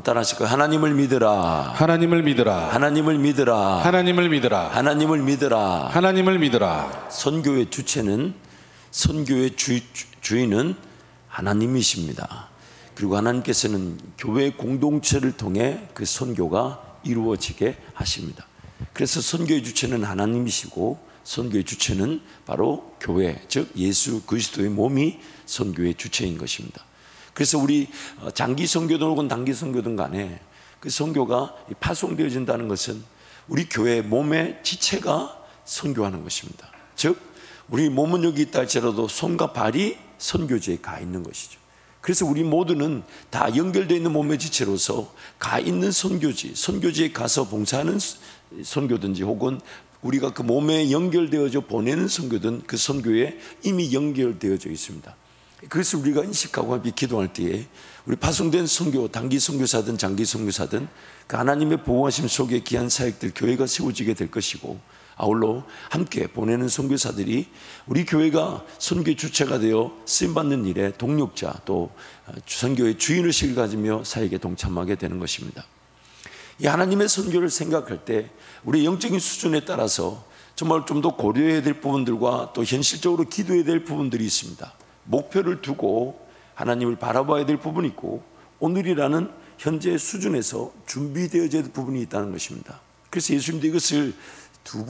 따라하실 거예요. 하나님을 믿으라. 하나님을 믿으라. 하나님을 믿으라. 하나님을 믿으라. 하나님을 믿으라. 하나님을 믿으라. 선교의 주체는, 선교의 주인은 하나님이십니다. 그리고 하나님께서는 교회 공동체를 통해 그 선교가 이루어지게 하십니다. 그래서 선교의 주체는 하나님이시고 선교의 주체는 바로 교회, 즉 예수 그리스도의 몸이 선교의 주체인 것입니다. 그래서 우리 장기 선교든 혹은 단기 선교든 간에 그 선교가 파송되어진다는 것은 우리 교회 몸의 지체가 선교하는 것입니다. 즉 우리 몸은 여기 있다 할지라도 손과 발이 선교지에 가 있는 것이죠. 그래서 우리 모두는 다 연결되어 있는 몸의 지체로서 가 있는 선교지, 선교지에 가서 봉사하는 선교든지 혹은 우리가 그 몸에 연결되어져 보내는 선교든 그 선교에 이미 연결되어져 있습니다. 그래서 우리가 인식하고 함께 기도할 때에 우리 파송된 선교, 단기 선교사든 장기 선교사든 그 하나님의 보호하심 속에 귀한 사역들, 교회가 세워지게 될 것이고, 아울러 함께 보내는 선교사들이 우리 교회가 선교 주체가 되어 쓰임받는 일에 동력자, 또 선교의 주인의식을 가지며 사역에 동참하게 되는 것입니다. 이 하나님의 선교를 생각할 때 우리 영적인 수준에 따라서 정말 좀 더 고려해야 될 부분들과 또 현실적으로 기도해야 될 부분들이 있습니다. 목표를 두고 하나님을 바라봐야 될 부분이 있고, 오늘이라는 현재 수준에서 준비되어져야 될 부분이 있다는 것입니다. 그래서 예수님도 이것을 두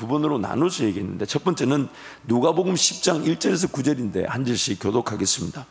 번으로 나눠서 얘기했는데, 첫 번째는 누가복음 10장 1절에서 9절인데 한 절씩 교독하겠습니다.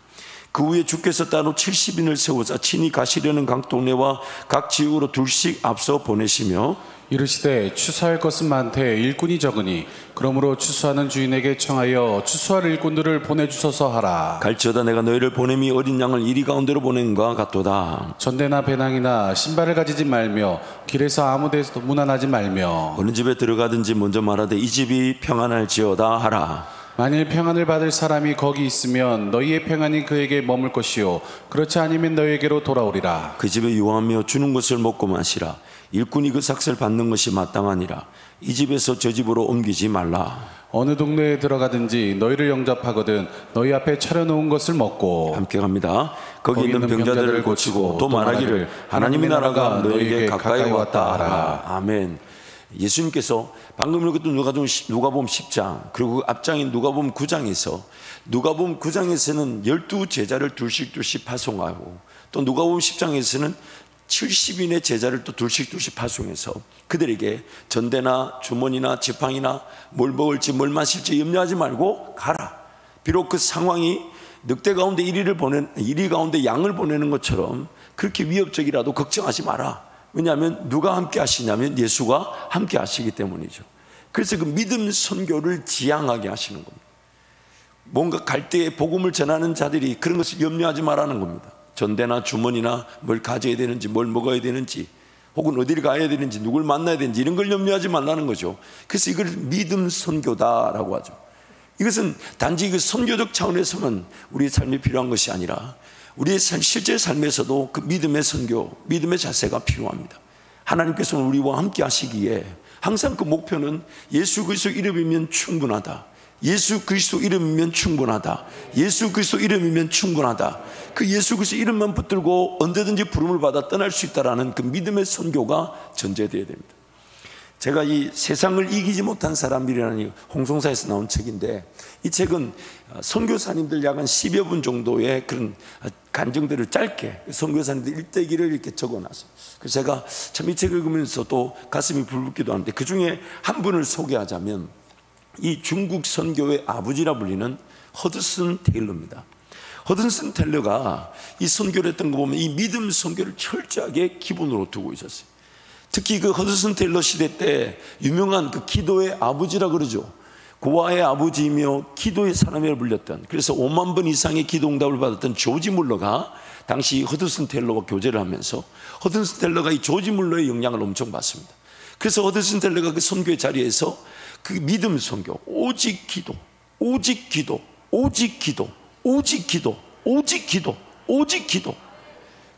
그 후에 주께서 따로 70인을 세우사 친히 가시려는 각 동네와 각 지역으로 둘씩 앞서 보내시며 이르시되 추수할 것은 많되 일꾼이 적으니 그러므로 추수하는 주인에게 청하여 추수할 일꾼들을 보내주소서 하라. 갈지어다 내가 너희를 보냄이 어린 양을 이리 가운데로 보낸과 같도다. 전대나 배낭이나 신발을 가지지 말며 길에서 아무 데서도 문안하지 말며 어느 집에 들어가든지 먼저 말하되 이 집이 평안할지어다 하라. 만일 평안을 받을 사람이 거기 있으면 너희의 평안이 그에게 머물 것이요 그렇지 않으면 너희에게로 돌아오리라. 그 집에 유하며 주는 것을 먹고 마시라. 일꾼이 그 삭슬 받는 것이 마땅하니라. 이 집에서 저 집으로 옮기지 말라. 어느 동네에 들어가든지 너희를 영접하거든 너희 앞에 차려놓은 것을 먹고, 함께 갑니다. 거기 있는 병자들을 고치고 또 말하기를 하나님의 나라가 너희에게 가까이 왔다 하라. 아멘. 예수님께서 방금 읽었던 누가복음 10장, 그리고 앞장인 누가복음 9장에서 누가복음 9장에서는 12제자를 둘씩 파송하고, 또 누가복음 10장에서는 70인의 제자를 또 둘씩 파송해서 그들에게 전대나 주머니나 지팡이나 뭘 먹을지 뭘 마실지 염려하지 말고 가라. 비록 그 상황이 늑대 가운데 1위 가운데 양을 보내는 것처럼 그렇게 위협적이라도 걱정하지 마라. 왜냐하면 누가 함께 하시냐면 예수가 함께 하시기 때문이죠. 그래서 그 믿음 선교를 지향하게 하시는 겁니다. 뭔가 갈 때에 복음을 전하는 자들이 그런 것을 염려하지 말라는 겁니다. 전대나 주머니나 뭘 가져야 되는지, 뭘 먹어야 되는지, 혹은 어디를 가야 되는지, 누굴 만나야 되는지 이런 걸 염려하지 말라는 거죠. 그래서 이걸 믿음 선교다라고 하죠. 이것은 단지 그 선교적 차원에서만 우리의 삶이 필요한 것이 아니라 우리의 실제 삶에서도 그 믿음의 선교, 믿음의 자세가 필요합니다. 하나님께서는 우리와 함께 하시기에 항상 그 목표는 예수 그리스도 이름이면 충분하다. 예수 그리스도 이름이면 충분하다. 예수 그리스도 이름이면 충분하다. 그 예수 그리스도 이름만 붙들고 언제든지 부름을 받아 떠날 수 있다라는 그 믿음의 선교가 전제되어야 됩니다. 제가 이 세상을 이기지 못한 사람들이라는 홍성사에서 나온 책인데, 이 책은 선교사님들 약 한 10여 분 정도의 그런 간증들을 짧게 선교사님들 일대기를 이렇게 적어놨어요. 그래서 제가 참 이 책을 읽으면서 또 가슴이 불붙기도 하는데, 그 중에 한 분을 소개하자면 이 중국 선교의 아버지라 불리는 허드슨 테일러입니다. 허드슨 테일러가 이 선교를 했던 거 보면 이 믿음 선교를 철저하게 기본으로 두고 있었어요. 특히 그 허드슨 테일러 시대 때 유명한 그 기도의 아버지라 그러죠. 고아의 아버지이며 기도의 사람이라 불렸던, 그래서 5만 번 이상의 기도 응답을 받았던 조지 물러가 당시 허드슨 테일러와 교제를 하면서 허드슨 테일러가 이 조지 물러의 영향을 엄청 받습니다. 그래서 허드슨 테일러가 그 선교의 자리에서 그 믿음 선교, 오직 기도, 오직 기도, 오직 기도, 오직 기도, 오직 기도, 오직 기도.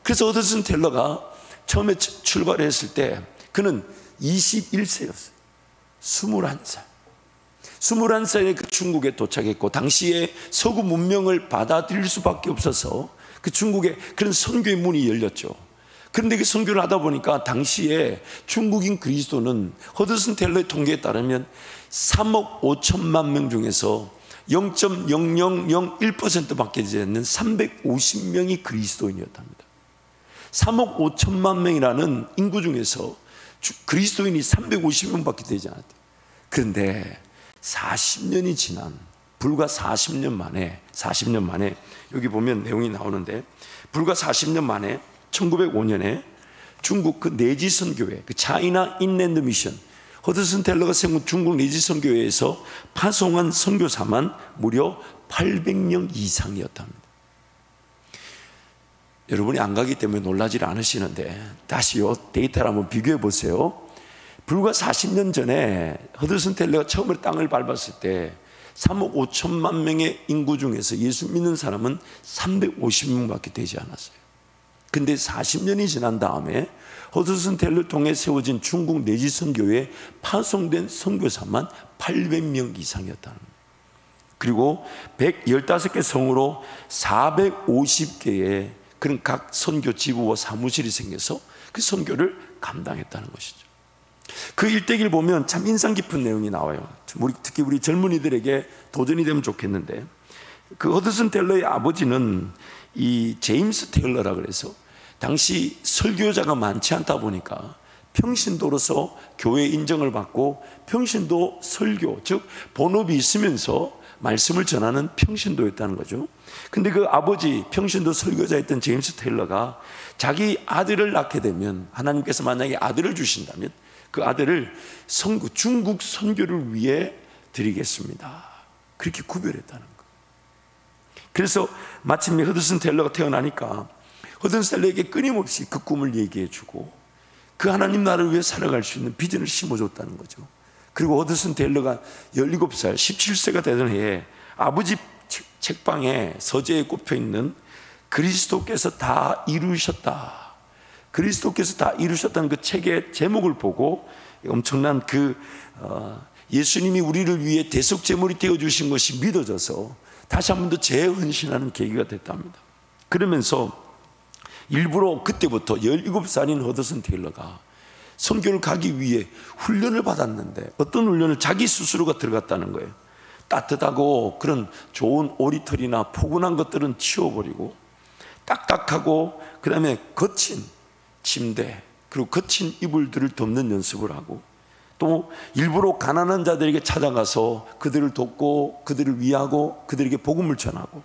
그래서 허드슨 테일러가 처음에 출발했을 때 그는 21세였어요. 21살. 21살에 그 중국에 도착했고, 당시에 서구 문명을 받아들일 수밖에 없어서 그 중국에 그런 선교의 문이 열렸죠. 그런데 그 선교를 하다 보니까 당시에 중국인 그리스도는 허드슨 텔러의 통계에 따르면 3억 5천만 명 중에서 0.0001%밖에 되지 않는 350명이 그리스도인이었답니다. 3억 5천만 명이라는 인구 중에서 그리스도인이 350명밖에 되지 않았대요. 그런데 40년이 지난 불과 40년 만에 여기 보면 내용이 나오는데, 불과 40년 만에 1905년에 중국 그 내지 선교회, 그 차이나 인랜드 미션, 허드슨 텔러가 세운 중국 내지 선교회에서 파송한 선교사만 무려 800명 이상이었답니다. 여러분이 안 가기 때문에 놀라지 않으시는데 다시요 데이터를 한번 비교해 보세요. 불과 40년 전에 허드슨 텔러가 처음으로 땅을 밟았을 때 3억 5천만 명의 인구 중에서 예수 믿는 사람은 350명밖에 되지 않았어요. 근데 40년이 지난 다음에 허드슨 텔러를 통해 세워진 중국 내지 선교회에 파송된 선교사만 800명 이상이었다는 거예요. 그리고 115개 성으로 450개의 그런 각 선교 지부와 사무실이 생겨서 그 선교를 감당했다는 것이죠. 그 일대기를 보면 참 인상 깊은 내용이 나와요. 특히 우리 젊은이들에게 도전이 되면 좋겠는데, 그 허드슨 텔러의 아버지는 이 제임스 테일러라 그래서 당시 설교자가 많지 않다 보니까 평신도로서 교회 인정을 받고 평신도 설교, 즉 본업이 있으면서 말씀을 전하는 평신도였다는 거죠. 근데 그 아버지 평신도 설교자였던 제임스 테일러가 자기 아들을 낳게 되면, 하나님께서 만약에 아들을 주신다면 그 아들을 중국 선교를 위해 드리겠습니다, 그렇게 구별했다는 거예요. 그래서 마침내 허드슨 텔러가 태어나니까 허드슨 텔러에게 끊임없이 그 꿈을 얘기해주고 그 하나님 나라를 위해 살아갈 수 있는 비전을 심어줬다는 거죠. 그리고 허드슨 텔러가 17살, 17세가 되던 해에 아버지 책방에 서재에 꼽혀있는 그리스도께서 다 이루셨다, 그리스도께서 다 이루셨다는 그 책의 제목을 보고 엄청난 예수님이 우리를 위해 대속제물이 되어주신 것이 믿어져서 다시 한 번 더 재헌신하는 계기가 됐답니다. 그러면서 일부러 그때부터 17살인 허드슨 테일러가 선교를 가기 위해 훈련을 받았는데, 어떤 훈련을 자기 스스로가 들어갔다는 거예요. 따뜻하고 그런 좋은 오리털이나 포근한 것들은 치워버리고 딱딱하고 그 다음에 거친 침대 그리고 거친 이불들을 덮는 연습을 하고, 또 일부러 가난한 자들에게 찾아가서 그들을 돕고 그들을 위하고 그들에게 복음을 전하고,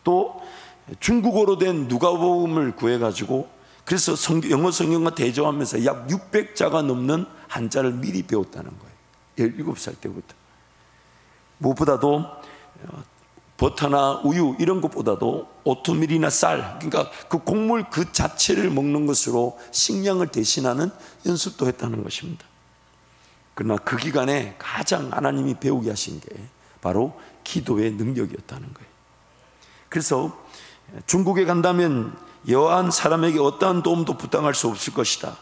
또 중국어로 된 누가복음을 구해가지고 그래서 영어 성경과 대조하면서 약 600자가 넘는 한자를 미리 배웠다는 거예요. 17살 때부터. 무엇보다도 버터나 우유 이런 것보다도 오트밀이나 쌀, 그러니까 그 곡물 그 자체를 먹는 것으로 식량을 대신하는 연습도 했다는 것입니다. 그러나 그 기간에 가장 하나님이 배우게 하신 게 바로 기도의 능력이었다는 거예요. 그래서 중국에 간다면 여한 사람에게 어떠한 도움도 부탁할 수 없을 것이다.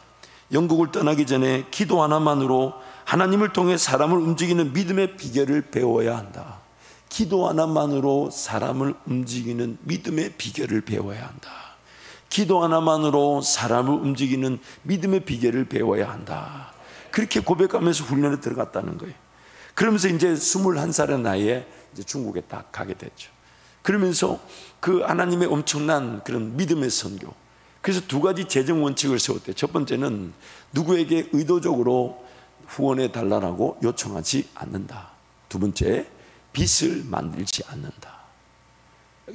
영국을 떠나기 전에 기도 하나만으로 하나님을 통해 사람을 움직이는 믿음의 비결을 배워야 한다. 기도 하나만으로 사람을 움직이는 믿음의 비결을 배워야 한다. 기도 하나만으로 사람을 움직이는 믿음의 비결을 배워야 한다. 그렇게 고백하면서 훈련에 들어갔다는 거예요. 그러면서 이제 21살의 나이에 이제 중국에 딱 가게 됐죠. 그러면서 그 하나님의 엄청난 그런 믿음의 선교, 그래서 두 가지 재정 원칙을 세웠대요. 첫 번째는 누구에게 의도적으로 후원해 달라고 요청하지 않는다. 두 번째, 빚을 만들지 않는다.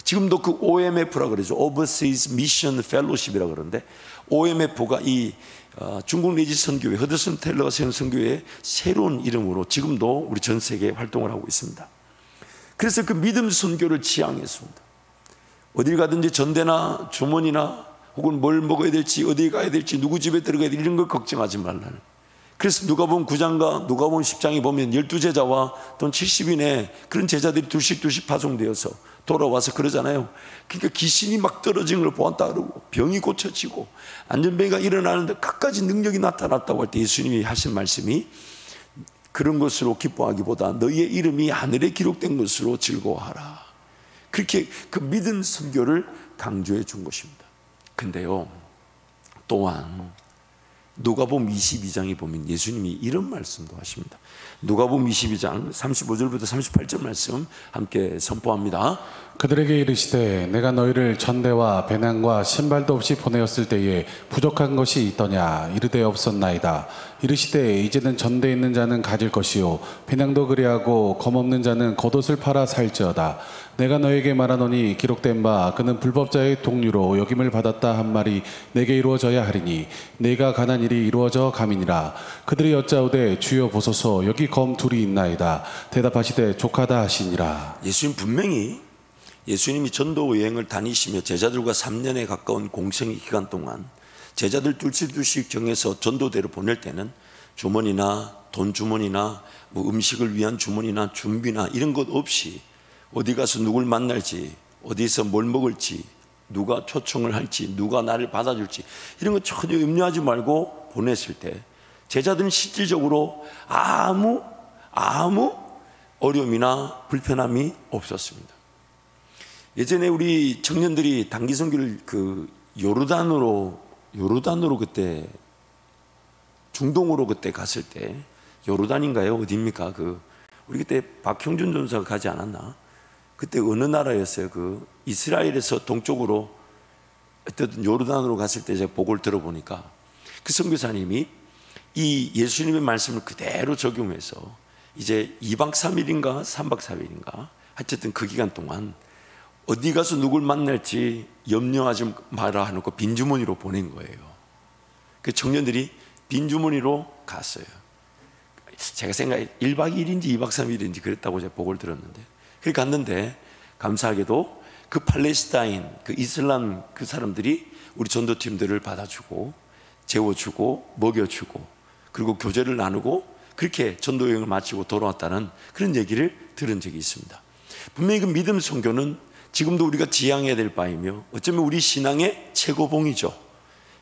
지금도 그 OMF라고 그러죠. Overseas Mission Fellowship이라고 그러는데, OMF가 이 중국 내지 선교회, 허드슨 텔러가 세운 선교회의 새로운 이름으로 지금도 우리 전 세계에 활동을 하고 있습니다. 그래서 그 믿음 선교를 지향했습니다. 어딜 가든지 전대나 주머니나 혹은 뭘 먹어야 될지, 어디 가야 될지, 누구 집에 들어가야 될지 이런 걸 걱정하지 말라는. 그래서 누가복음 9장과 누가복음 10장에 보면 12제자와 또는 70인의 그런 제자들이 둘씩 파송되어서 돌아와서 그러잖아요. 그러니까 귀신이 막 떨어진 걸 보았다 그러고, 병이 고쳐지고 안전병이가 일어나는데 갖가지 능력이 나타났다고 할 때 예수님이 하신 말씀이, 그런 것으로 기뻐하기보다 너희의 이름이 하늘에 기록된 것으로 즐거워하라. 그렇게 그 믿음 선교를 강조해 준 것입니다. 근데요, 또한 누가복음 22장에 보면 예수님이 이런 말씀도 하십니다. 누가복음 22장 35절부터 38절 말씀 함께 선포합니다. 그들에게 이르시되 내가 너희를 전대와 배낭과 신발도 없이 보내었을 때에 부족한 것이 있더냐? 이르되 없었나이다. 이르시되 이제는 전대 있는 자는 가질 것이요 배낭도 그리하고 검없는 자는 겉옷을 팔아 살지어다. 내가 너에게 말하노니 기록된 바 그는 불법자의 동류로 여김을 받았다 한 말이 내게 이루어져야 하리니 내가 간한 일이 이루어져 감이니라. 그들이 여짜오되 주여 보소서 여기 검 둘이 있나이다. 대답하시되 족하다 하시니라. 예수님 분명히 예수님이 전도 여행을 다니시며 제자들과 3년에 가까운 공생의 기간 동안 제자들 둘씩 정해서 전도대로 보낼 때는 주머니나 돈 주머니나 뭐 음식을 위한 주머니나 준비나 이런 것 없이 어디 가서 누굴 만날지, 어디서 뭘 먹을지, 누가 초청을 할지, 누가 나를 받아줄지 이런 거 전혀 염려하지 말고 보냈을 때 제자들은 실질적으로 아무 어려움이나 불편함이 없었습니다. 예전에 우리 청년들이 단기 선교를 요르단으로 그때 중동으로 그때 갔을 때 요르단인가요? 어디입니까? 우리 그때 박형준 전사가 가지 않았나? 그때 어느 나라였어요? 이스라엘에서 동쪽으로 어쨌든 요르단으로 갔을 때 제가 보고를 들어보니까 그 선교사님이 이 예수님의 말씀을 그대로 적용해서 이제 2박 3일인가 3박 4일인가 어쨌든 그 기간 동안 어디 가서 누굴 만날지 염려하지 마라 하는 거 빈주머니로 보낸 거예요. 그 청년들이 빈주머니로 갔어요. 제가 생각해 1박 2일인지 2박 3일인지 그랬다고 제가 보고를 들었는데 그렇게 갔는데 감사하게도 그 팔레스타인 그 이슬람 그 사람들이 우리 전도팀들을 받아주고 재워주고 먹여주고 그리고 교제를 나누고 그렇게 전도여행을 마치고 돌아왔다는 그런 얘기를 들은 적이 있습니다. 분명히 그 믿음 선교는 지금도 우리가 지향해야 될 바이며 어쩌면 우리 신앙의 최고봉이죠.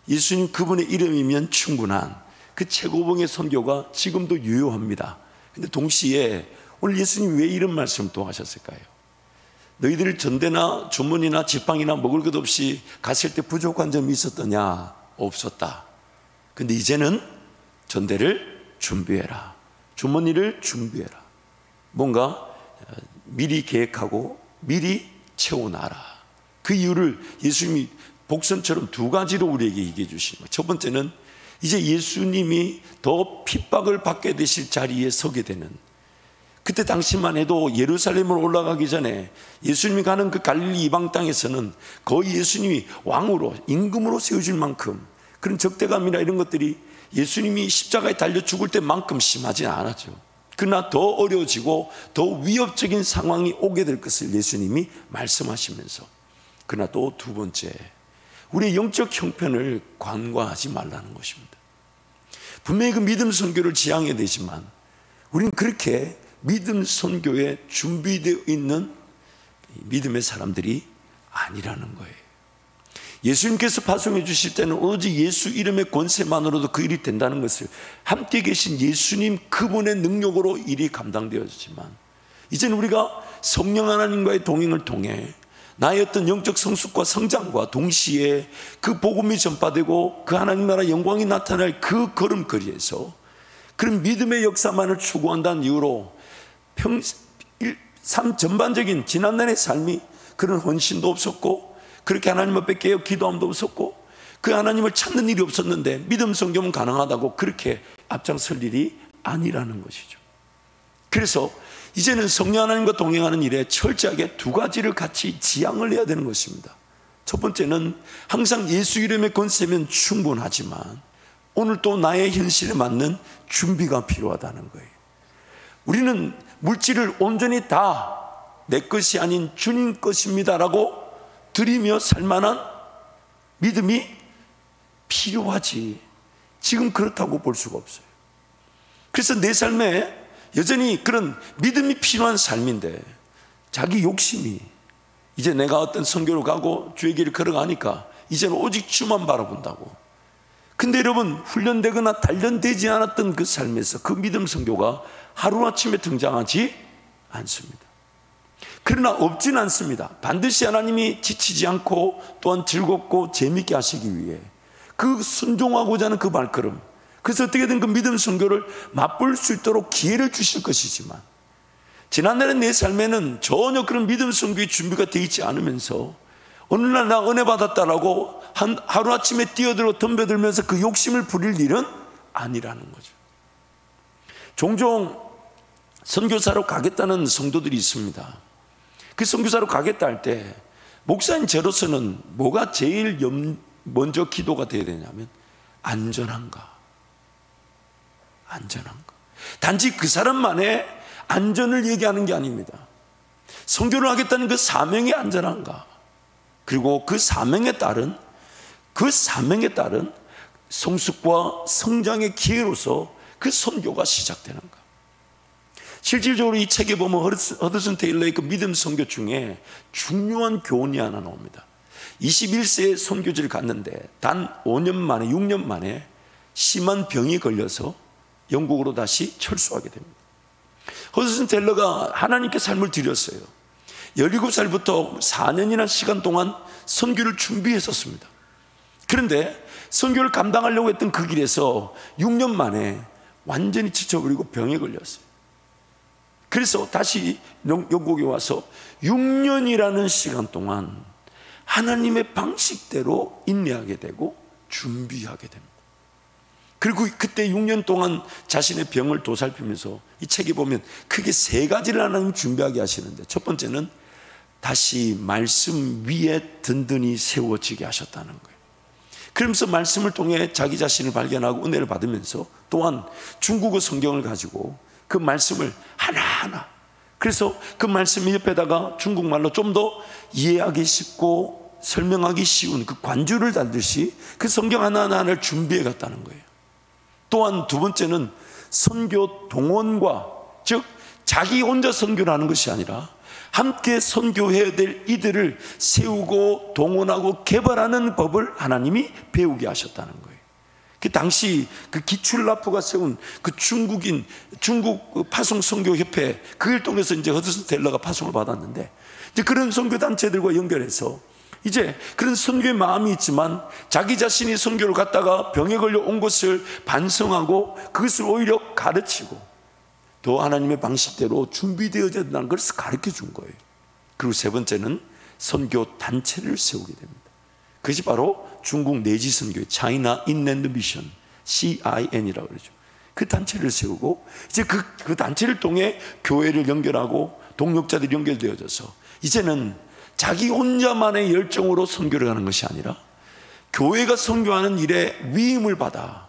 예수님 그분의 이름이면 충분한 그 최고봉의 선교가 지금도 유효합니다. 그런데 동시에 오늘 예수님 왜 이런 말씀을 또 하셨을까요? 너희들 전대나 주머니나 지팡이나 먹을 것 없이 갔을 때 부족한 점이 있었더냐? 없었다. 근데 이제는 전대를 준비해라. 주머니를 준비해라. 뭔가 미리 계획하고 미리 채워놔라. 그 이유를 예수님이 복선처럼 두 가지로 우리에게 얘기해 주시는 거예요. 첫 번째는 이제 예수님이 더 핍박을 받게 되실 자리에 서게 되는 그때 당시만 해도 예루살렘으로 올라가기 전에 예수님이 가는 그 갈릴리 이방 땅에서는 거의 예수님이 왕으로 임금으로 세워질 만큼 그런 적대감이나 이런 것들이 예수님이 십자가에 달려 죽을 때만큼 심하지 않았죠. 그러나 더 어려워지고 더 위협적인 상황이 오게 될 것을 예수님이 말씀하시면서 그러나 또 두 번째 우리의 영적 형편을 관과하지 말라는 것입니다. 분명히 그 믿음 선교를 지향해야 되지만 우리는 그렇게 믿음 선교에 준비되어 있는 믿음의 사람들이 아니라는 거예요. 예수님께서 파송해 주실 때는 오로지 예수 이름의 권세만으로도 그 일이 된다는 것을 함께 계신 예수님 그분의 능력으로 일이 감당되었지만 이제는 우리가 성령 하나님과의 동행을 통해 나의 어떤 영적 성숙과 성장과 동시에 그 복음이 전파되고 그 하나님 나라 영광이 나타날 그 걸음거리에서 그런 믿음의 역사만을 추구한다는 이유로 삶 전반적인 지난날의 삶이 그런 헌신도 없었고 그렇게 하나님 앞에 깨어 기도함도 없었고 그 하나님을 찾는 일이 없었는데 믿음 성경은 가능하다고 그렇게 앞장설 일이 아니라는 것이죠. 그래서 이제는 성령 하나님과 동행하는 일에 철저하게 두 가지를 같이 지향을 해야 되는 것입니다. 첫 번째는 항상 예수 이름의 권세면 충분하지만 오늘 또 나의 현실에 맞는 준비가 필요하다는 거예요. 우리는 물질을 온전히 다 내 것이 아닌 주님 것입니다라고 드리며 살만한 믿음이 필요하지 지금 그렇다고 볼 수가 없어요. 그래서 내 삶에 여전히 그런 믿음이 필요한 삶인데 자기 욕심이 이제 내가 어떤 선교를 가고 주의 길을 걸어가니까 이제는 오직 주만 바라본다고. 근데 여러분 훈련되거나 단련되지 않았던 그 삶에서 그 믿음 선교가 하루아침에 등장하지 않습니다. 그러나 없진 않습니다. 반드시 하나님이 지치지 않고 또한 즐겁고 재밌게 하시기 위해 그 순종하고자 하는 그 발걸음, 그래서 어떻게든 그 믿음 선교를 맛볼 수 있도록 기회를 주실 것이지만, 지난날의 내 삶에는 전혀 그런 믿음 선교의 준비가 되어 있지 않으면서 어느 날 나 은혜 받았다라고 하루아침에 뛰어들어 덤벼들면서 그 욕심을 부릴 일은 아니라는 거죠. 종종 선교사로 가겠다는 성도들이 있습니다. 그 선교사로 가겠다 할 때 목사님 저로서는 뭐가 제일 먼저 기도가 되어야 되냐면 안전한가. 단지 그 사람만의 안전을 얘기하는 게 아닙니다. 선교를 하겠다는 그 사명이 안전한가, 그리고 그 사명에 따른 성숙과 성장의 기회로서 그 선교가 시작되는가. 실질적으로 이 책에 보면 허드슨 테일러의 그 믿음 선교 중에 중요한 교훈이 하나 나옵니다. 21세에 선교지를 갔는데 단 5년 만에 6년 만에 심한 병이 걸려서 영국으로 다시 철수하게 됩니다. 허드슨 테일러가 하나님께 삶을 드렸어요. 17살부터 4년이나 시간 동안 선교를 준비했었습니다. 그런데 선교를 감당하려고 했던 그 길에서 6년 만에 완전히 지쳐버리고 병에 걸렸어요. 그래서 다시 영국에 와서 6년이라는 시간 동안 하나님의 방식대로 인내하게 되고 준비하게 됩니다. 그리고 그때 6년 동안 자신의 병을 도살피면서 이 책에 보면 크게 3가지를 하나님 준비하게 하시는데, 첫 번째는 다시 말씀 위에 든든히 세워지게 하셨다는 거예요. 그러면서 말씀을 통해 자기 자신을 발견하고 은혜를 받으면서 또한 중국어 성경을 가지고 그 말씀을 하나하나, 그래서 그 말씀 옆에다가 중국말로 좀 더 이해하기 쉽고 설명하기 쉬운 그 관주를 달듯이 그 성경 하나하나를 준비해 갔다는 거예요. 또한 두 번째는 선교 동원과, 즉 자기 혼자 선교를 하는 것이 아니라 함께 선교해야 될 이들을 세우고 동원하고 개발하는 법을 하나님이 배우게 하셨다는 거예요. 그 당시 그 기출라프가 세운 그 중국 파송 선교 협회, 그걸 통해서 이제 허드슨 테일러가 파송을 받았는데, 이제 그런 선교 단체들과 연결해서 이제 그런 선교의 마음이 있지만 자기 자신이 선교를 갔다가 병에 걸려 온 것을 반성하고 그것을 오히려 가르치고 또 하나님의 방식대로 준비되어야 된다는 것을 가르쳐 준 거예요. 그리고 세 번째는 선교 단체를 세우게 됩니다. 그것이 바로 중국 내지 선교회, China Inland Mission, CIN이라고 그러죠. 그 단체를 세우고 이제 그 단체를 통해 교회를 연결하고 동역자들이 연결되어져서 이제는 자기 혼자만의 열정으로 선교를 하는 것이 아니라 교회가 선교하는 일에 위임을 받아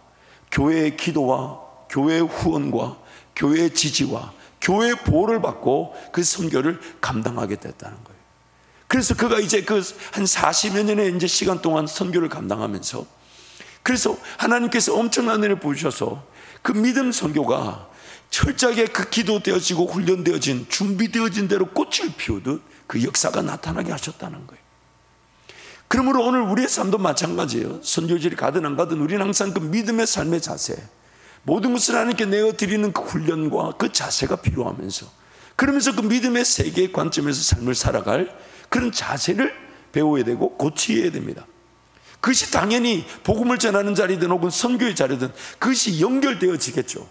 교회의 기도와 교회의 후원과 교회의 지지와 교회의 보호를 받고 그 선교를 감당하게 됐다는 거예요. 그래서 그가 이제 그 한 40여 년의 이제 시간 동안 선교를 감당하면서, 그래서 하나님께서 엄청난 은혜를 부으셔서 그 믿음 선교가 철저하게 그 기도되어지고 훈련되어진 준비되어진 대로 꽃을 피우듯 그 역사가 나타나게 하셨다는 거예요. 그러므로 오늘 우리의 삶도 마찬가지예요. 선교지를 가든 안 가든 우리는 항상 그 믿음의 삶의 자세, 모든 것을 하나님께 내어드리는 그 훈련과 그 자세가 필요하면서, 그러면서 그 믿음의 세계의 관점에서 삶을 살아갈 그런 자세를 배워야 되고 고치어야 됩니다. 그것이 당연히 복음을 전하는 자리든 혹은 선교의 자리든 그것이 연결되어지겠죠.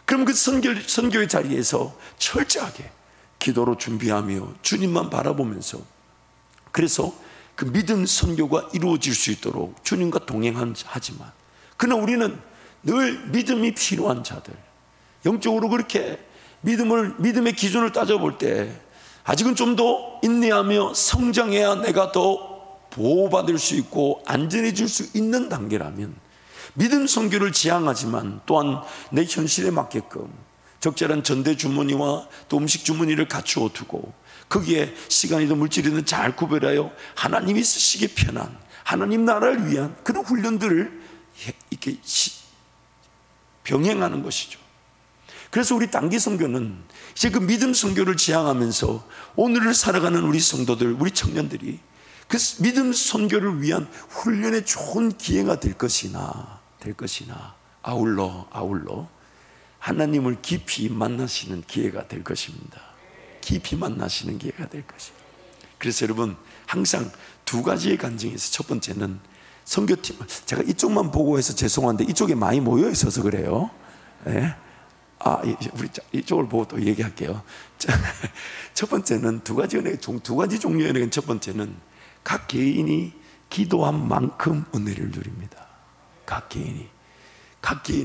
그럼 그 선교의 자리에서 철저하게 기도로 준비하며 주님만 바라보면서, 그래서 그 믿음 선교가 이루어질 수 있도록 주님과 동행하지만, 그러나 우리는 늘 믿음이 필요한 자들, 영적으로 그렇게 믿음의 기준을 따져볼 때 아직은 좀 더 인내하며 성장해야 내가 더 보호받을 수 있고 안전해질 수 있는 단계라면 믿음 선교를 지향하지만 또한 내 현실에 맞게끔 적절한 전대 주머니와 또 음식 주머니를 갖추어 두고 거기에 시간이든 물질이든 잘 구별하여 하나님이 쓰시기에 편한 하나님 나라를 위한 그런 훈련들을 이렇게 병행하는 것이죠. 그래서 우리 단기 선교는 이제 그 믿음 선교를 지향하면서 오늘을 살아가는 우리 성도들, 우리 청년들이 그 믿음 선교를 위한 훈련의 좋은 기회가 될 것이나 아울러 하나님을 깊이 만나시는 기회가 될 것입니다. 깊이 만나시는 기회가 될 것입니다. 그래서 여러분 항상 두 가지의 간증에서 첫 번째는 선교팀, 제가 이쪽만 보고 해서 죄송한데 이쪽에 많이 모여 있어서 그래요. 네? 우리 이쪽을 보고 또 얘기할게요. 첫 번째는 두 가지 종류의 은혜는, 첫 번째는 각 개인이 기도한 만큼 은혜를 누립니다. 각 개인이.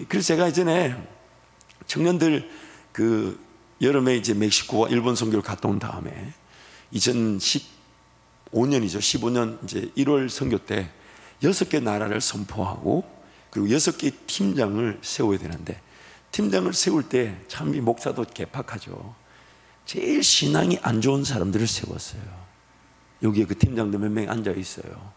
그래서 제가 이전에 청년들 여름에 이제 멕시코와 일본 선교를 갔다 온 다음에 2015년이죠. 15년 이제 1월 선교 때 6개 나라를 선포하고 그리고 6개 팀장을 세워야 되는데, 팀장을 세울 때 참 이 목사도 개팍하죠. 제일 신앙이 안 좋은 사람들을 세웠어요. 여기에 그 팀장들 몇 명 앉아 있어요.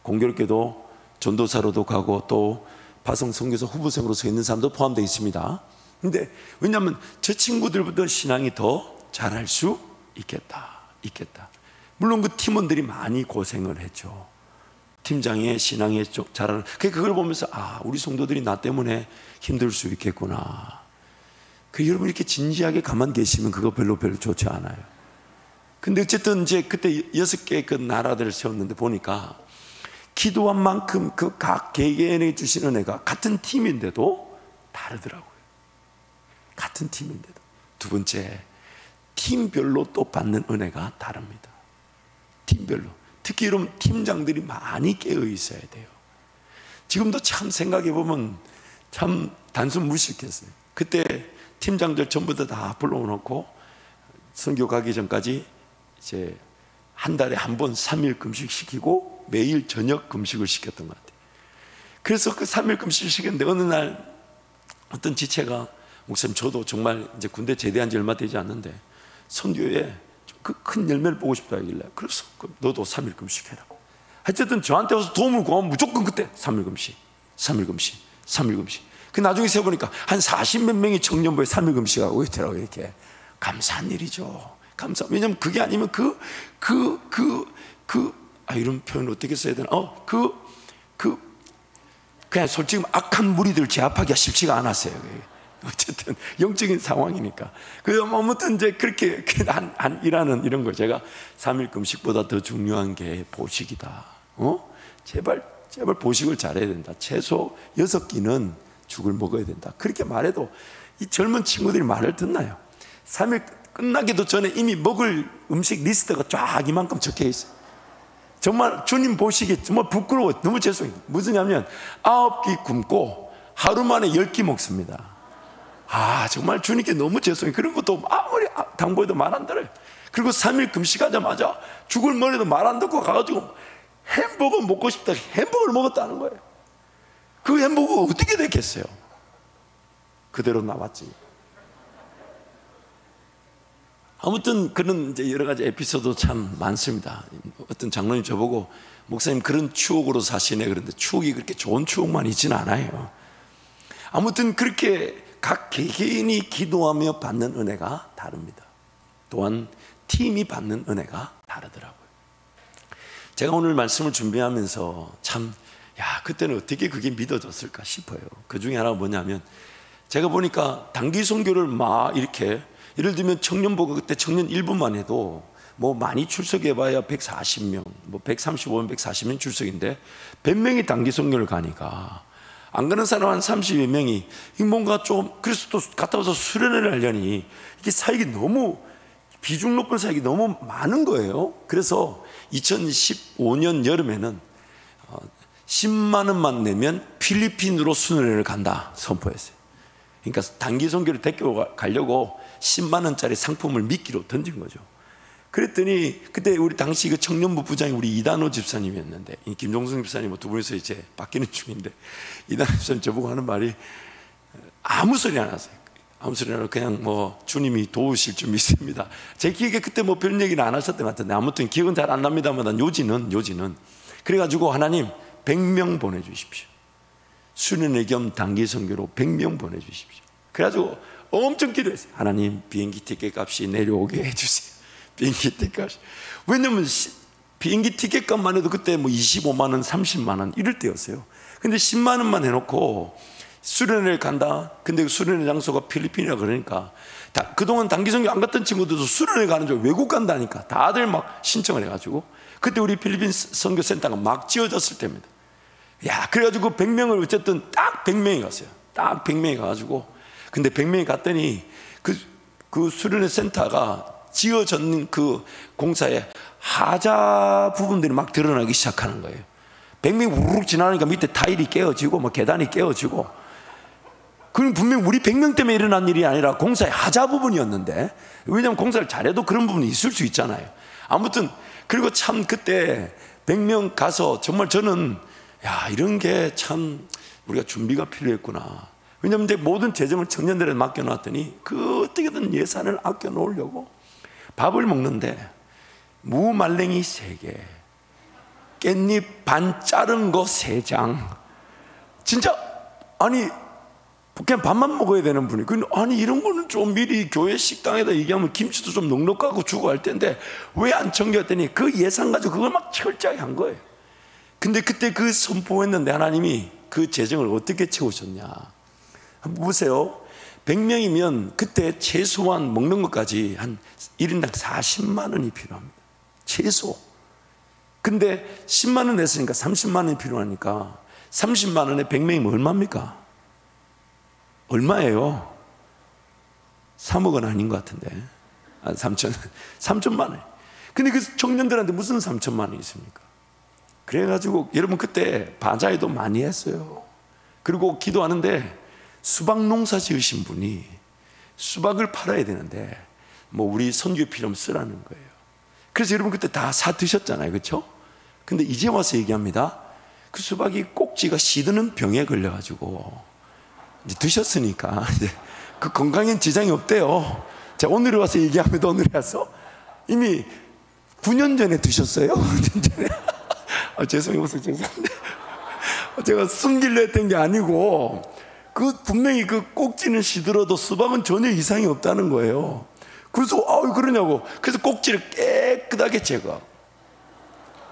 공교롭게도 전도사로도 가고 또 바성 선교사 후보생으로 서 있는 사람도 포함되어 있습니다. 근데 왜냐하면 저 친구들보다 신앙이 더 잘할 수 있겠다. 물론 그 팀원들이 많이 고생을 했죠. 팀장의 신앙에 잘하는, 그걸 보면서 우리 성도들이 나 때문에 힘들 수 있겠구나. 여러분 이렇게 진지하게 가만 계시면 그거 별로 좋지 않아요. 근데 어쨌든 이제 그때 6개 그 나라들을 세웠는데 보니까 기도한 만큼 그 각 개개인에게 주신 은혜가 같은 팀인데도 다르더라고요. 같은 팀인데도. 두 번째, 팀별로 또 받는 은혜가 다릅니다. 팀별로. 특히 여러분 팀장들이 많이 깨어 있어야 돼요. 지금도 참 생각해 보면 참 단순 무식했어요. 그때 팀장들 전부 다 불러놓고 선교 가기 전까지 이제 한 달에 한 번 3일 금식 시키고 매일 저녁 금식을 시켰던 것 같아요. 그래서 그 3일 금식을 시켰는데 어느 날 어떤 지체가, 목사님 저도 정말 이제 군대 제대한 지 얼마 되지 않는데 선교에 그 큰 열매를 보고 싶다 하길래, 그래서 너도 3일 금식해라. 어쨌든 저한테 와서 도움을 구하면 무조건 그때 3일 금식. 그 나중에 세어보니까 한 40몇 명이 청년부에 3일 금식하고 있더라고요. 이렇게 감사한 일이죠. 왜냐면 그게 아니면 이런 표현 어떻게 써야 되나? 그냥 솔직히 악한 무리들을 제압하기가 쉽지가 않았어요. 어쨌든 영적인 상황이니까. 아무튼 이제 그렇게 일하는 이런 걸 제가 3일 금식보다 더 중요한 게 보식이다. 제발 보식을 잘해야 된다. 최소 6끼는 죽을 먹어야 된다. 그렇게 말해도 이 젊은 친구들이 말을 듣나요? 3일 끝나기도 전에 이미 먹을 음식 리스트가 쫙 이만큼 적혀 있어요. 정말 주님 보시기에 정말 부끄러워요. 너무 죄송해요. 무슨냐면 9끼 굶고 하루 만에 10끼 먹습니다. 정말 주님께 너무 죄송해요. 그런 것도 아무리 당부해도 말 안 들어요. 그리고 3일 금식하자마자 죽을 머리도 말 안 듣고 가가지고 햄버거 먹고 싶다. 햄버거를 먹었다는 거예요. 그 햄버거가 어떻게 됐겠어요? 그대로 나왔지. 아무튼 그런 이제 여러 가지 에피소드 참 많습니다. 어떤 장로님 저보고 목사님 그런 추억으로 사시네 그런데 추억이 그렇게 좋은 추억만 있지는 않아요. 아무튼 그렇게 각 개개인이 기도하며 받는 은혜가 다릅니다. 또한 팀이 받는 은혜가 다르더라고요. 제가 오늘 말씀을 준비하면서 그때는 어떻게 그게 믿어졌을까 싶어요. 그 중에 하나가 뭐냐면 제가 보니까 단기 선교를 이렇게 예를 들면 청년부가 그때 청년 1부만 해도 많이 출석해봐야 140명, 135명, 140명 출석인데 100명이 단기 선교를 가니까 안 가는 사람 한 30여 명이 뭔가 좀 그래서 또 갔다 와서 수련회를 하려니 이게 사역이 너무 비중 높은 사역이 너무 많은 거예요. 그래서 2015년 여름에는 10만 원만 내면 필리핀으로 수련회를 간다 선포했어요. 그러니까 단기 선교를 데리고 가려고 10만 원짜리 상품을 미끼로 던진 거죠. 그랬더니 그때 우리 당시 그 청년부 부장이 우리 이단호 집사님이었는데, 김종성 집사님 두 분이서 이제 바뀌는 중인데, 이단호 집사님 저보고 하는 말이 아무 소리 안 하세요. 아무 소리 안 하고 그냥 주님이 도우실 줄 믿습니다. 제 기억에 그때 별 얘기는 안 하셨던 것 같은데 아무튼 기억은 잘 안 납니다만 요지는 그래가지고 하나님 100명 보내주십시오. 수련회 겸 단기 선교로 100명 보내주십시오. 그래가지고 엄청 기도했어요. 하나님 비행기 티켓 값이 내려오게 해주세요. 비행기 티켓 값이. 왜냐면 비행기 티켓 값만 해도 그때 25만 원, 30만 원 이럴 때였어요. 근데 10만 원만 해놓고 수련회를 간다. 근데 그 수련회 장소가 필리핀이라 그러니까 그동안 단기 선교 안 갔던 친구들도 수련회 가는 줄 외국 간다니까 다들 신청을 해가지고 그때 우리 필리핀 선교센터가 막 지어졌을 때입니다. 야, 그래가지고 100명을 어쨌든 딱 100명이 갔어요. 딱 100명이 가가지고, 근데 100명이 갔더니 그 수련회 센터가 지어졌는 그 공사에 하자 부분들이 막 드러나기 시작하는 거예요. 100명이 우르륵 지나가니까 밑에 타일이 깨어지고 뭐 계단이 깨어지고, 그럼 분명 우리 100명 때문에 일어난 일이 아니라 공사의 하자 부분이었는데, 왜냐하면 공사를 잘해도 그런 부분이 있을 수 있잖아요. 아무튼 그리고 참 그때 100명 가서 정말 저는 야, 이런 게 참 우리가 준비가 필요했구나. 왜냐하면 이제 모든 재정을 청년들에 맡겨놨더니 그 어떻게든 예산을 아껴 놓으려고 밥을 먹는데 무말랭이 3개, 깻잎 반 자른 거 3장, 진짜 아니 그냥 밥만 먹어야 되는 분이, 아니 이런 거는 좀 미리 교회 식당에다 얘기하면 김치도 좀 넉넉하고 주고 할 텐데 왜 안 챙겼더니 그 예산 가지고 그걸 막 철저하게 한 거예요. 근데 그때 그 선포했는데 하나님이 그 재정을 어떻게 채우셨냐. 한번 보세요. 100명이면 그때 최소한 먹는 것까지 한 1인당 40만 원이 필요합니다. 최소. 근데 10만 원 냈으니까 30만 원이 필요하니까 30만 원에 100명이면 얼마입니까? 얼마예요? 3억은 아닌 것 같은데. 3천만 원. 근데 그 청년들한테 무슨 3천만 원이 있습니까? 그래가지고 여러분 그때 바자회도 많이 했어요. 그리고 기도하는데 수박 농사 지으신 분이 수박을 팔아야 되는데 뭐 우리 선교에 필요하면 쓰라는 거예요. 그래서 여러분 그때 다 사 드셨잖아요, 그렇죠? 근데 이제 와서 얘기합니다. 그 수박이 꼭지가 시드는 병에 걸려가지고 이제 드셨으니까 이제 그 건강엔 지장이 없대요. 자, 오늘 와서 얘기합니다. 오늘 와서 이미 9년 전에 드셨어요. 9년 전에. 죄송해요, 죄송한데 제가 숨기려 했던 게 아니고 그 분명히 그 꼭지는 시들어도 수박은 전혀 이상이 없다는 거예요. 그래서 그러냐고. 그래서 꼭지를 깨끗하게 제거.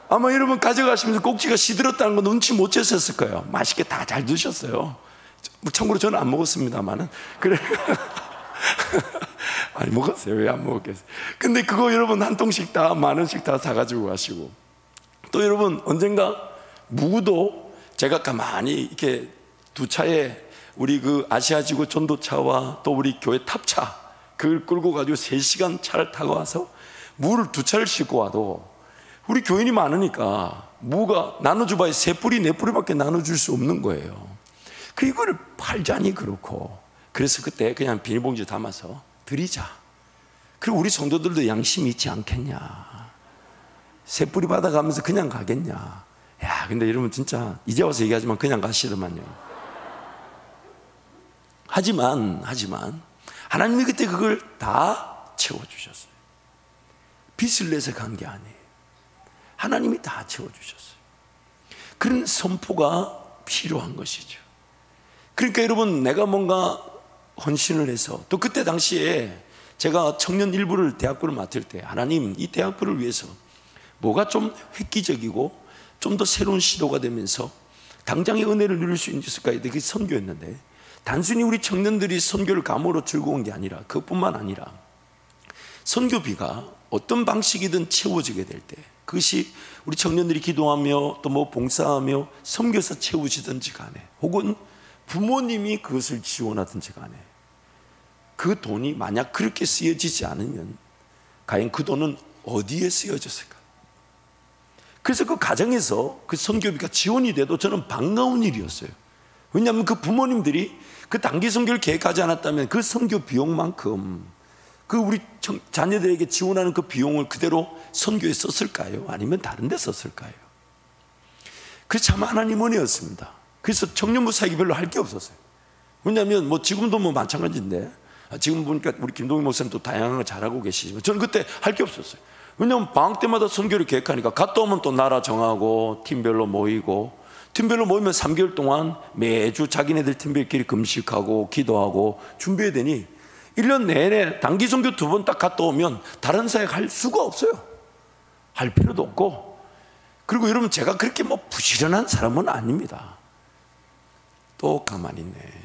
아마 여러분 가져가시면서 꼭지가 시들었다는 거 눈치 못 채셨을 거예요. 맛있게 다 잘 드셨어요. 참고로 저는 안 먹었습니다만은. 그래. 아니, 먹었어요. 왜 안 먹었겠어요. 근데 그거 여러분 한 통씩 다 만 원씩 다 사가지고 가시고, 또 여러분 언젠가 무구도 제가 가만히 이렇게 두 차에 우리 그 아시아지구 전도차와 또 우리 교회 탑차 그걸 끌고 가지고 3시간 차를 타고 와서 무를 2차를 싣고 와도 우리 교인이 많으니까 무가 나눠줘봐야 3뿌리 4뿌리밖에 나눠줄 수 없는 거예요. 그 이거를 팔자니 그렇고. 그래서 그때 그냥 비닐봉지 담아서 드리자. 그리고 우리 성도들도 양심이 있지 않겠냐. 3뿌리 받아가면서 그냥 가겠냐. 야, 근데 여러분 진짜 이제 와서 얘기하지만 그냥 가시더만요. 하지만 하나님이 그때 그걸 다 채워주셨어요. 빚을 내서 간 게 아니에요. 하나님이 다 채워주셨어요. 그런 선포가 필요한 것이죠. 그러니까 여러분, 내가 뭔가 헌신을 해서, 또 그때 당시에 제가 청년 일부를 대학부를 맡을 때 하나님, 이 대학부를 위해서 뭐가 좀 획기적이고 좀 더 새로운 시도가 되면서 당장의 은혜를 누릴 수 있을까? 그게 선교였는데, 단순히 우리 청년들이 선교를 감으로 즐거운 게 아니라, 그것뿐만 아니라 선교비가 어떤 방식이든 채워지게 될 때, 그것이 우리 청년들이 기도하며 또 뭐 봉사하며 섬겨서 채우시든지 간에, 혹은 부모님이 그것을 지원하든지 간에, 그 돈이 만약 그렇게 쓰여지지 않으면 과연 그 돈은 어디에 쓰여졌을까? 그래서 그 가정에서 그 선교비가 지원이 돼도 저는 반가운 일이었어요. 왜냐하면 그 부모님들이 그 단기 선교를 계획하지 않았다면 그 선교 비용만큼 그 우리 자녀들에게 지원하는 그 비용을 그대로 선교에 썼을까요? 아니면 다른 데 썼을까요? 그래서 참 하나님 은혜였습니다. 그래서 청년부 사역이 별로 할 게 없었어요. 왜냐하면 뭐 지금도 뭐 마찬가지인데, 지금 보니까 우리 김동희 목사님도 다양한 거 잘하고 계시지만 저는 그때 할 게 없었어요. 왜냐하면 방학 때마다 선교를 계획하니까 갔다 오면 또 나라 정하고 팀별로 모이고, 팀별로 모이면 3개월 동안 매주 자기네들 팀별끼리 금식하고 기도하고 준비해야 되니 1년 내내 단기 선교 2번 딱 갔다 오면 다른 사역 할 수가 없어요. 할 필요도 없고. 그리고 여러분, 제가 그렇게 뭐 부지런한 사람은 아닙니다. 또 가만히 있네.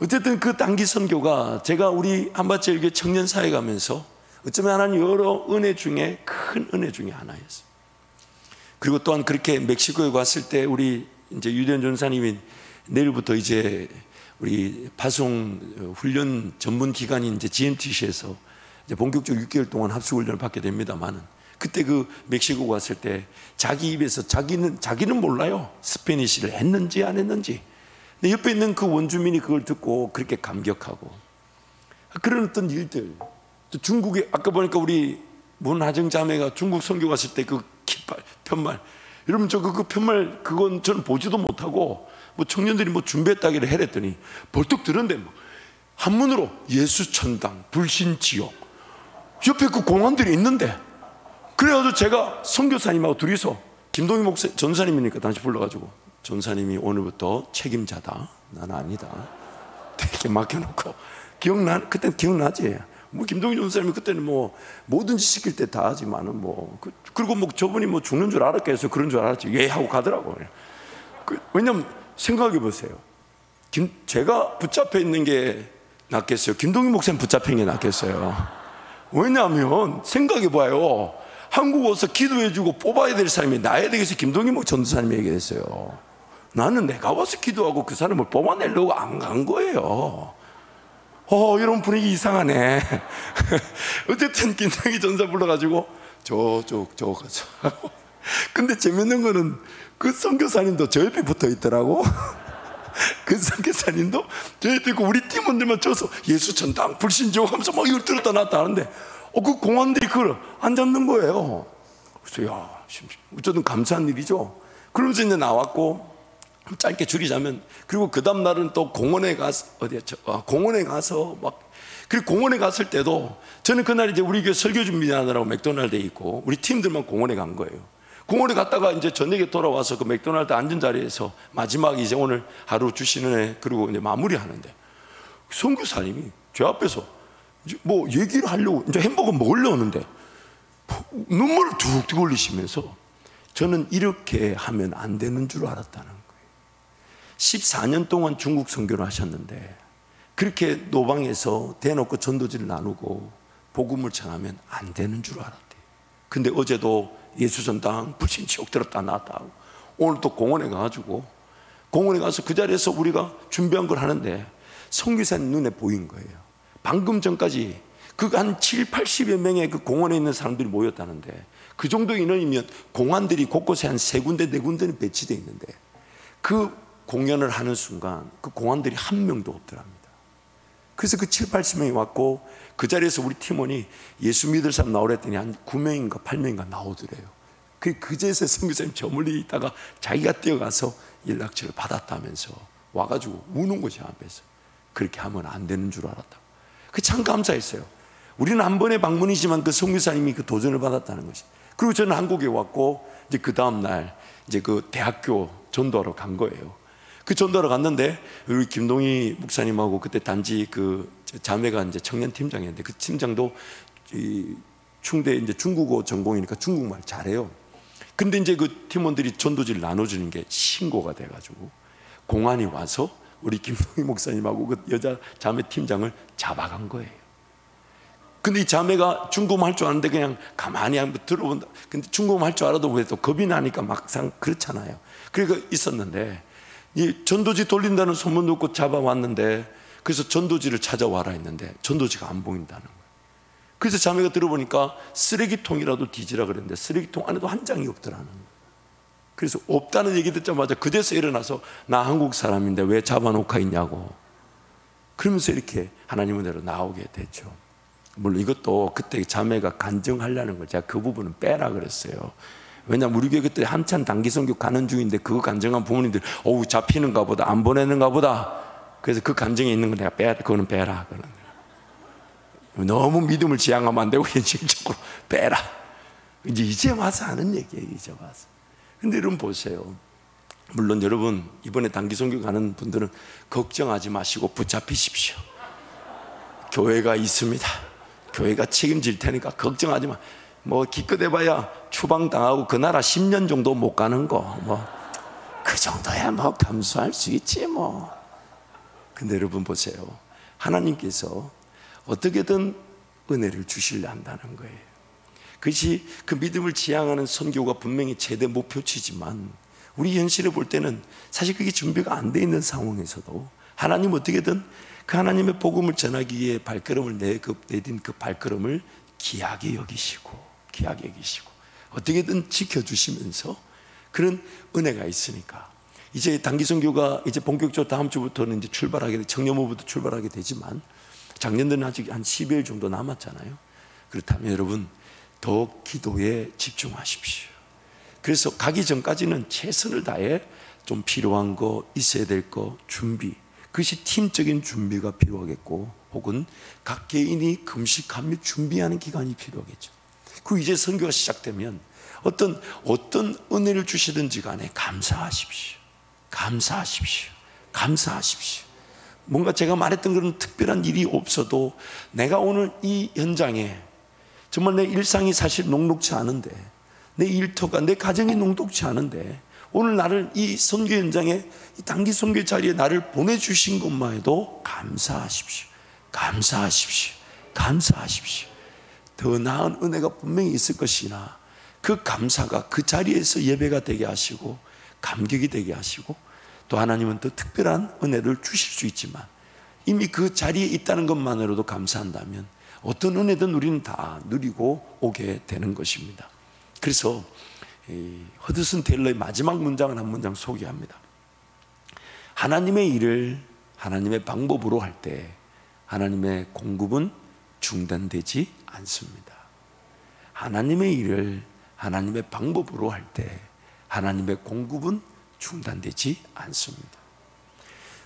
어쨌든 그 단기 선교가 제가 우리 한밭제일교회 청년 사회 가면서 어쩌면 하나님 여러 은혜 중에 큰 은혜 중에 하나였어요. 그리고 또한 그렇게 멕시코에 갔을 때 우리 이제 유대현 전사님이 내일부터 이제 우리 파송 훈련 전문 기관인 이제 GMTC에서 이제 본격적으로 6개월 동안 합숙 훈련을 받게 됩니다만은, 그때 그 멕시코 갔을 때 자기 입에서 자기는 몰라요, 스페니쉬를 했는지 안 했는지. 근데 옆에 있는 그 원주민이 그걸 듣고 그렇게 감격하고, 그런 어떤 일들. 또 중국에 아까 보니까 우리 문하정 자매가 중국 선교 갔을 때 그 편말, 여러분 저 그 편말 그건 저는 보지도 못하고 뭐 청년들이 뭐 준비했다기를 해랬더니 벌떡 들은데 뭐 한문으로 예수 천당 불신 지옥, 옆에 그 공안들이 있는데, 그래가지고 제가 선교사님하고 둘이서 김동희 목사 전사님이니까 당시 불러가지고, 전사님이 오늘부터 책임자다, 나는 아니다, 이렇게 맡겨놓고, 그때는 기억나지? 뭐 김동희 전사님이 그때는 뭐 뭐든지 시킬 때 다 하지만은 뭐 그리고 뭐 저분이 뭐 죽는 줄 알았겠어요. 그런 줄 알았지. 예 하고 가더라고요. 왜냐면 생각해 보세요. 제가 붙잡혀 있는 게 낫겠어요? 김동희 목사님 붙잡힌 게 낫겠어요? 왜냐하면 생각해 봐요. 한국 와서 기도해주고 뽑아야 될 사람이 나야 되겠어요? 김동희 목사 전도사님에게 됐어요. 나는 내가 와서 기도하고 그 사람을 뽑아내려고 안 간 거예요. 이런 분위기 이상하네. 어쨌든 김동희 전사 불러가지고 저쪽 가서. 근데 재밌는 거는 그 선교사님도 저 옆에 붙어 있더라고. 그 선교사님도 저 옆에 있고, 우리 팀원들만 쳐서 예수 천당 불신지옥 하면서 막 이걸 들었다 놨다 하는데, 그 공안들이 그걸 안 잡는 거예요. 그래서 야, 어쨌든 감사한 일이죠. 그러면서 이제 나왔고, 짧게 줄이자면, 그리고 그 다음 날은 또 공원에 가서, 공원에 가서 그리고 공원에 갔을 때도 저는 그날 이제 우리 교회 설교 준비하느라고 맥도날드에 있고 우리 팀들만 공원에 간 거예요. 공원에 갔다가 이제 저녁에 돌아와서 그 맥도날드 앉은 자리에서 마지막 이제 오늘 하루 주시는 애, 그리고 이제 마무리하는데 선교사님이 제 앞에서 뭐 얘기를 하려고 이제 햄버거 먹으려고 하는데 눈물을 툭툭 흘리시면서, 저는 이렇게 하면 안 되는 줄 알았다는 거예요. 14년 동안 중국 선교를 하셨는데 그렇게 노방에서 대놓고 전도지를 나누고 복음을 전하면 안 되는 줄 알았대요. 근데 어제도 예수전당 불신지옥 들었다 나왔다 하고, 오늘 또 공원에 가가지고, 공원에 가서 그 자리에서 우리가 준비한 걸 하는데 선교사님 눈에 보인 거예요. 방금 전까지 그 한 7, 80여 명의 그 공원에 있는 사람들이 모였다는데, 그 정도 인원이면 공안들이 곳곳에 한 3군데 4군데는 배치되어 있는데, 그 공연을 하는 순간 그 공안들이 한 명도 없더랍니다. 그래서 그 7, 80명이 왔고, 그 자리에서 우리 팀원이 예수 믿을 사람 나오랬더니 한 9명인가 8명인가 나오더래요. 그 자리에서 선교사님 저 멀리 있다가 자기가 뛰어가서 연락처를 받았다면서 와가지고 우는 거지, 앞에서. 그렇게 하면 안 되는 줄 알았다고. 그 참 감사했어요. 우리는 한 번의 방문이지만 그 선교사님이 그 도전을 받았다는 것이. 그리고 저는 한국에 왔고, 이제 그 다음날 이제 그 대학교 전도하러 간 거예요. 그 전도하러 갔는데 우리 김동희 목사님하고 그때 단지 그 자매가 이제 청년 팀장이었는데, 그 팀장도 이 충대 이제 중국어 전공이니까 중국말 잘해요. 근데 이제 그 팀원들이 전도지를 나눠주는 게 신고가 돼가지고 공안이 와서 우리 김동희 목사님하고 그 여자 자매 팀장을 잡아간 거예요. 근데 이 자매가 중국어 할 줄 아는데 그냥 가만히 한번 들어본다. 근데 중국어 할 줄 알아도 왜 또 겁이 나니까 막상 그렇잖아요. 그러니까 있었는데, 이 전도지 돌린다는 소문 듣고 잡아왔는데, 그래서 전도지를 찾아와라 했는데 전도지가 안 보인다는 거예요. 그래서 자매가 들어보니까 쓰레기통이라도 뒤지라 그랬는데 쓰레기통 안에도 한 장이 없더라는 거예요. 그래서 없다는 얘기 듣자마자 그제서 일어나서 나 한국 사람인데 왜 잡아놓고 있냐고, 그러면서 이렇게 하나님 은혜로 나오게 됐죠. 물론 이것도 그때 자매가 간증하려는 걸 제가 그 부분은 빼라 그랬어요. 왜냐면 우리 교회 그때 한참 단기선교 가는 중인데 그거 간증한 부모님들 어우 잡히는가 보다, 안 보내는가 보다. 그래서 그 간증에 있는 거 내가 빼라, 그거는 빼라. 너무 믿음을 지향하면 안 되고 현실적으로 빼라. 이제 와서 하는 얘기예요. 이제 와서. 근데 여러분 보세요. 물론 여러분 이번에 단기선교 가는 분들은 걱정하지 마시고 붙잡히십시오. 교회가 있습니다. 교회가 책임질 테니까 걱정하지 마. 뭐 기껏해봐야 추방당하고 그 나라 10년 정도 못 가는 거 뭐 그 정도야 뭐 감수할 수 있지 뭐. 근데 여러분 보세요. 하나님께서 어떻게든 은혜를 주시려 한다는 거예요. 그것이 그 믿음을 지향하는 선교가 분명히 최대 목표치지만 우리 현실을 볼 때는 사실 그게 준비가 안 돼 있는 상황에서도 하나님 어떻게든 그 하나님의 복음을 전하기 위해 발걸음을 내딘 그 발걸음을 귀하게 여기시고 어떻게든 지켜주시면서 그런 은혜가 있으니까 이제 단기 선교가 이제 본격적으로 다음 주부터는 이제 청년부부터 출발하게 되지만 작년에는 아직 한 10일 정도 남았잖아요. 그렇다면 여러분 더 기도에 집중하십시오. 그래서 가기 전까지는 최선을 다해 좀 필요한 거, 있어야 될 거, 준비, 그것이 팀적인 준비가 필요하겠고 혹은 각 개인이 금식하며 준비하는 기간이 필요하겠죠. 그리고 이제 선교가 시작되면 어떤 은혜를 주시든지 간에 감사하십시오. 뭔가 제가 말했던 그런 특별한 일이 없어도 내가 오늘 이 현장에 정말 내 일상이 사실 녹록지 않은데 내 일터가 내 가정이 녹록지 않은데 오늘 나를 이 선교 현장에 이 단기 선교 자리에 나를 보내주신 것만 해도 감사하십시오. 더 나은 은혜가 분명히 있을 것이나 그 감사가 그 자리에서 예배가 되게 하시고 감격이 되게 하시고 또 하나님은 더 특별한 은혜를 주실 수 있지만 이미 그 자리에 있다는 것만으로도 감사한다면 어떤 은혜든 우리는 다 누리고 오게 되는 것입니다. 그래서 허드슨 테일러의 마지막 문장을 한 문장 소개합니다. 하나님의 일을 하나님의 방법으로 할 때 하나님의 공급은 중단되지 않습니다. 하나님의 일을 하나님의 방법으로 할 때 하나님의 공급은 중단되지 않습니다.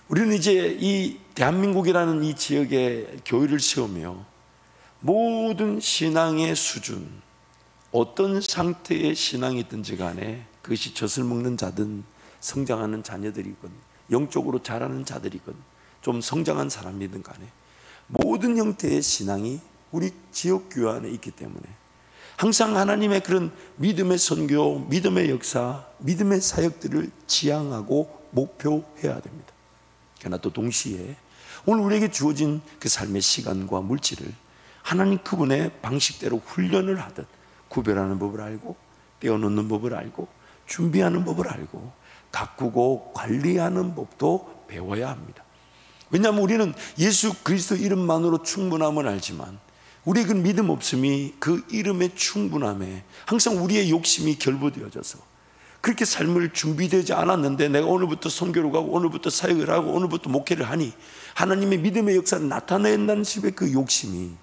우리는 이제 이 대한민국이라는 이 지역에 교회를 세우며 모든 신앙의 수준, 어떤 상태의 신앙이 있든지 간에 그것이 젖을 먹는 자든 성장하는 자녀들이건 영적으로 자라는 자들이건 좀 성장한 사람이든 간에 모든 형태의 신앙이 우리 지역 교회 안에 있기 때문에 항상 하나님의 그런 믿음의 선교, 믿음의 역사, 믿음의 사역들을 지향하고 목표해야 됩니다. 그러나 또 동시에 오늘 우리에게 주어진 그 삶의 시간과 물질을 하나님 그분의 방식대로 훈련을 하듯 구별하는 법을 알고 떼어놓는 법을 알고 준비하는 법을 알고 가꾸고 관리하는 법도 배워야 합니다. 왜냐하면 우리는 예수 그리스도 이름만으로 충분함을 알지만 우리의 그 믿음 없음이 그 이름의 충분함에 항상 우리의 욕심이 결부되어져서 그렇게 삶을 준비되지 않았는데 내가 오늘부터 선교를 가고 오늘부터 사역을 하고 오늘부터 목회를 하니 하나님의 믿음의 역사를 나타낸다는 식의 그 욕심이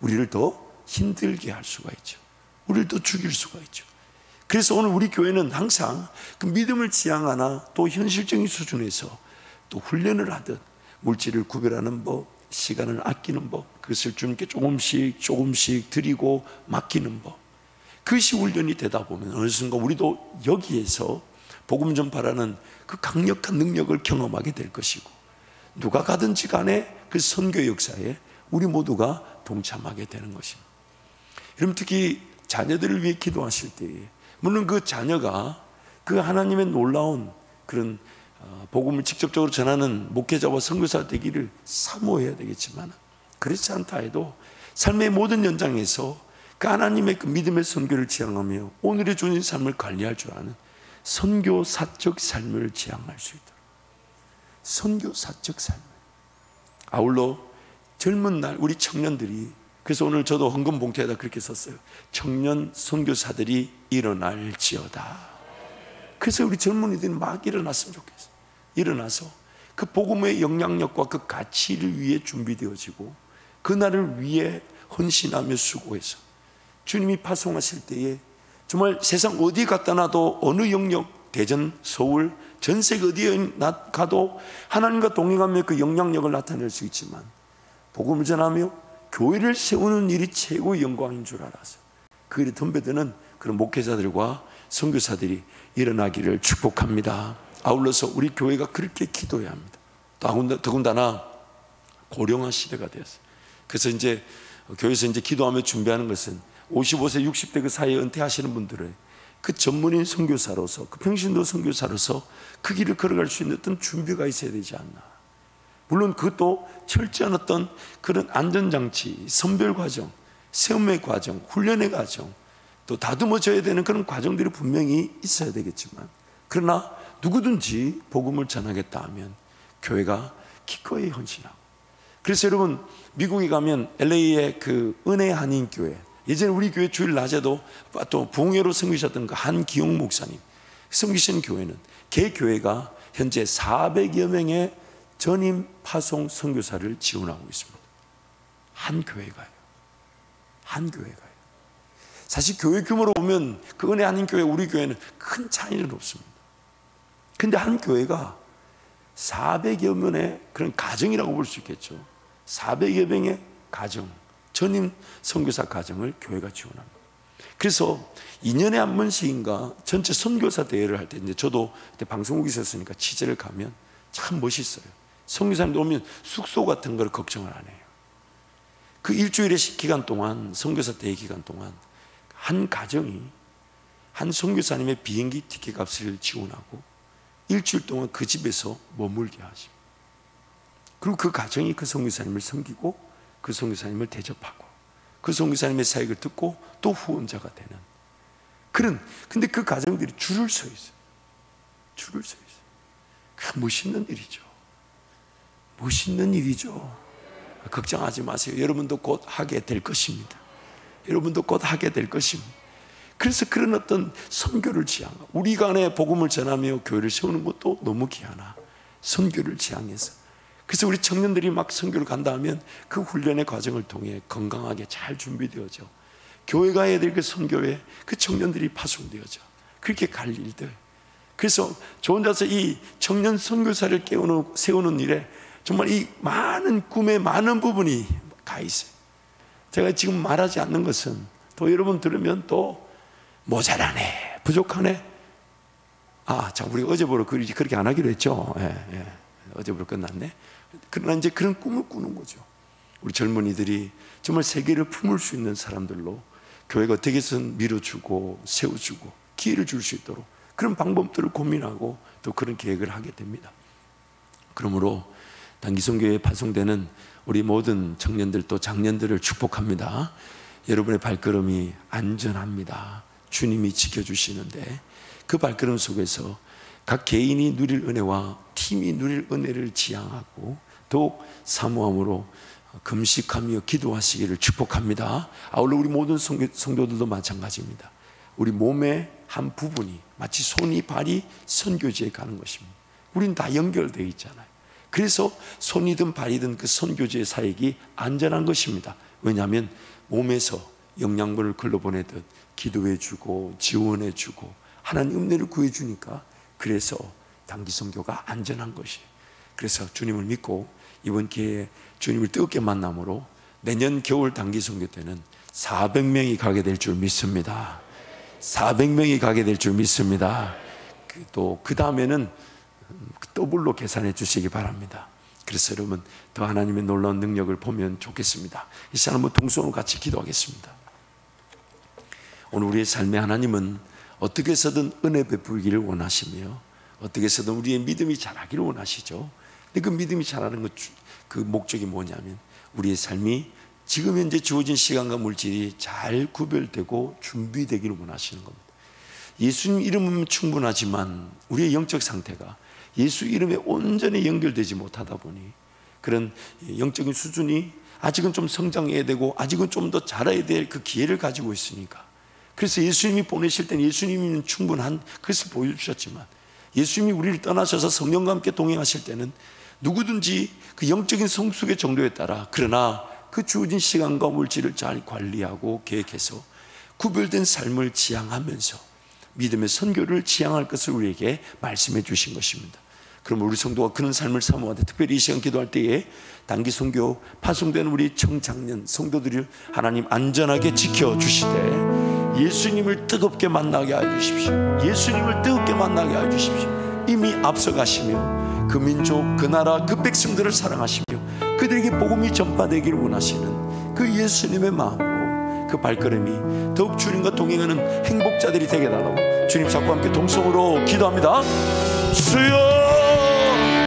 우리를 더 힘들게 할 수가 있죠. 우리를 더 죽일 수가 있죠. 그래서 오늘 우리 교회는 항상 그 믿음을 지향하나 또 현실적인 수준에서 또 훈련을 하듯 물질을 구별하는 법, 시간을 아끼는 법, 그것을 주님께 조금씩 드리고 맡기는 법, 그것이 훈련이 되다 보면 어느 순간 우리도 여기에서 복음 전파라는 그 강력한 능력을 경험하게 될 것이고 누가 가든지 간에 그 선교 역사에 우리 모두가 동참하게 되는 것입니다. 여러분 특히 자녀들을 위해 기도하실 때에 물론 그 자녀가 그 하나님의 놀라운 그런 복음을 직접적으로 전하는 목회자와 선교사 되기를 사모해야 되겠지만 그렇지 않다 해도 삶의 모든 연장에서 그 하나님의 그 믿음의 선교를 지향하며 오늘의 주어진 삶을 관리할 줄 아는 선교사적 삶을 지향할 수 있도록 선교사적 삶을 아울러 젊은 날 우리 청년들이 그래서 오늘 저도 헌금 봉투에다 그렇게 썼어요. 청년 선교사들이 일어날지어다. 그래서 우리 젊은이들이 막 일어났으면 좋겠어요. 일어나서 그 복음의 영향력과 그 가치를 위해 준비되어지고 그날을 위해 헌신하며 수고해서 주님이 파송하실 때에 정말 세상 어디 갖다 놔도 어느 영역 대전, 서울, 전 세계 어디에 가도 하나님과 동행하며 그 영향력을 나타낼 수 있지만 복음을 전하며 교회를 세우는 일이 최고의 영광인 줄 알아서 그 일에 덤벼드는 그런 목회자들과 선교사들이 일어나기를 축복합니다. 아울러서 우리 교회가 그렇게 기도해야 합니다. 더군다나 고령화 시대가 되었어요. 그래서 이제 교회에서 이제 기도하며 준비하는 것은 55세, 60대 그 사이에 은퇴하시는 분들의 그 전문인 선교사로서 그 평신도 선교사로서 그 길을 걸어갈 수 있는 어떤 준비가 있어야 되지 않나. 물론 그것도 철저한 어떤 그런 안전장치, 선별 과정, 세움의 과정, 훈련의 과정, 또 다듬어져야 되는 그런 과정들이 분명히 있어야 되겠지만, 그러나 누구든지 복음을 전하겠다 하면 교회가 기꺼이 헌신하고. 그래서 여러분, 미국에 가면 LA의 그 은혜 한인교회, 예전에 우리 교회 주일 낮에도 또 부흥회로 섬기셨던 그 한기용 목사님 섬기시는 교회는, 개 교회가 현재 400여 명의 전임 파송 선교사를 지원하고 있습니다. 한 교회가요. 한 교회가요. 사실 교회 규모로 보면 그 은혜 한인 교회, 우리 교회는 큰 차이는 없습니다. 근데 한 교회가 400여 명의 그런 가정이라고 볼 수 있겠죠. 400여 명의 가정, 전임 선교사 가정을 교회가 지원합니다. 그래서 2년에 한 번씩인가 전체 선교사 대회를 할 때, 이제 저도 그때 방송국에 있었으니까 취재를 가면 참 멋있어요. 선교사님들 오면 숙소 같은 걸 걱정을 안 해요. 그 일주일의 기간 동안, 선교사 대회 기간 동안 한 가정이 한 선교사님의 비행기 티켓 값을 지원하고 일주일 동안 그 집에서 머물게 하십니다. 그리고 그 가정이 그 선교사님을 섬기고 그 선교사님을 대접하고 그 선교사님의 사역을 듣고 또 후원자가 되는 그런, 근데 그 가정들이 줄을 서 있어요. 줄을 서 있어요. 그 멋있는 일이죠. 멋있는 일이죠. 걱정하지 마세요. 여러분도 곧 하게 될 것입니다. 여러분도 곧 하게 될 것입니다. 그래서 그런 어떤 선교를 지향하고, 우리 간에 복음을 전하며 교회를 세우는 것도 너무 귀하나 선교를 지향해서, 그래서 우리 청년들이 막 선교를 간다 하면 그 훈련의 과정을 통해 건강하게 잘 준비되어져 교회가 해야 될 그 선교에 그 청년들이 파송되어져 그렇게 갈 일들. 그래서 저 혼자서 이 청년 선교사를 세우는 일에 정말 이 많은 꿈의 많은 부분이 가 있어요. 제가 지금 말하지 않는 것은 또 여러분 들으면 또 모자라네, 부족하네. 자, 우리 어제부로 그렇게 안 하기로 했죠. 어제부로 끝났네. 그러나 이제 그런 꿈을 꾸는 거죠. 우리 젊은이들이 정말 세계를 품을 수 있는 사람들로 교회가 어떻게 해서든 밀어주고 세워주고 기회를 줄 수 있도록 그런 방법들을 고민하고 또 그런 계획을 하게 됩니다. 그러므로 단기선교회에 파송되는 우리 모든 청년들 또 장년들을 축복합니다. 여러분의 발걸음이 안전합니다. 주님이 지켜주시는데 그 발걸음 속에서 각 개인이 누릴 은혜와 팀이 누릴 은혜를 지향하고 더욱 사모함으로 금식하며 기도하시기를 축복합니다. 아울러 우리 모든 성도들도 마찬가지입니다. 우리 몸의 한 부분이 마치 손이 발이 선교지에 가는 것입니다. 우린 다 연결되어 있잖아요. 그래서 손이든 발이든 그 선교지의 사역이 안전한 것입니다. 왜냐하면 몸에서 영양분을 걸러보내듯 기도해주고 지원해주고 하나님 은혜를 구해주니까, 그래서 단기선교가 안전한 것이에요. 그래서 주님을 믿고 이번 기회에 주님을 뜨겁게 만남으로 내년 겨울 단기선교 때는 400명이 가게 될 줄 믿습니다. 400명이 가게 될 줄 믿습니다. 또 그 다음에는 더블로 계산해 주시기 바랍니다. 그래서 여러분 더 하나님의 놀라운 능력을 보면 좋겠습니다. 이 시간 한번 동성으로 같이 기도하겠습니다. 오늘 우리의 삶에 하나님은 어떻게 해서든 은혜 베풀기를 원하시며 어떻게 해서든 우리의 믿음이 자라기를 원하시죠. 근데 그 믿음이 자라는 그 목적이 뭐냐면 우리의 삶이 지금 현재 주어진 시간과 물질이 잘 구별되고 준비되기를 원하시는 겁니다. 예수님 이름은 충분하지만 우리의 영적 상태가 예수 이름에 온전히 연결되지 못하다 보니 그런 영적인 수준이 아직은 좀 성장해야 되고 아직은 좀 더 자라야 될 그 기회를 가지고 있으니까, 그래서 예수님이 보내실 때는 예수님은 충분한 것을 보여주셨지만 예수님이 우리를 떠나셔서 성령과 함께 동행하실 때는 누구든지 그 영적인 성숙의 정도에 따라, 그러나 그 주어진 시간과 물질을 잘 관리하고 계획해서 구별된 삶을 지향하면서 믿음의 선교를 지향할 것을 우리에게 말씀해 주신 것입니다. 그럼 우리 성도가 그런 삶을 사모하되 특별히 이 시간 기도할 때에 단기 선교 파송된 우리 청장년 성도들을 하나님 안전하게 지켜주시되 예수님을 뜨겁게 만나게 하여 주십시오. 예수님을 뜨겁게 만나게 하여 주십시오. 이미 앞서가시며 그 민족, 그 나라, 그 백성들을 사랑하시며 그들에게 복음이 전파되기를 원하시는 그 예수님의 마음으로 그 발걸음이 더욱 주님과 동행하는 행복자들이 되게 달라고 주님 자꾸 함께 동성으로 기도합니다. 주여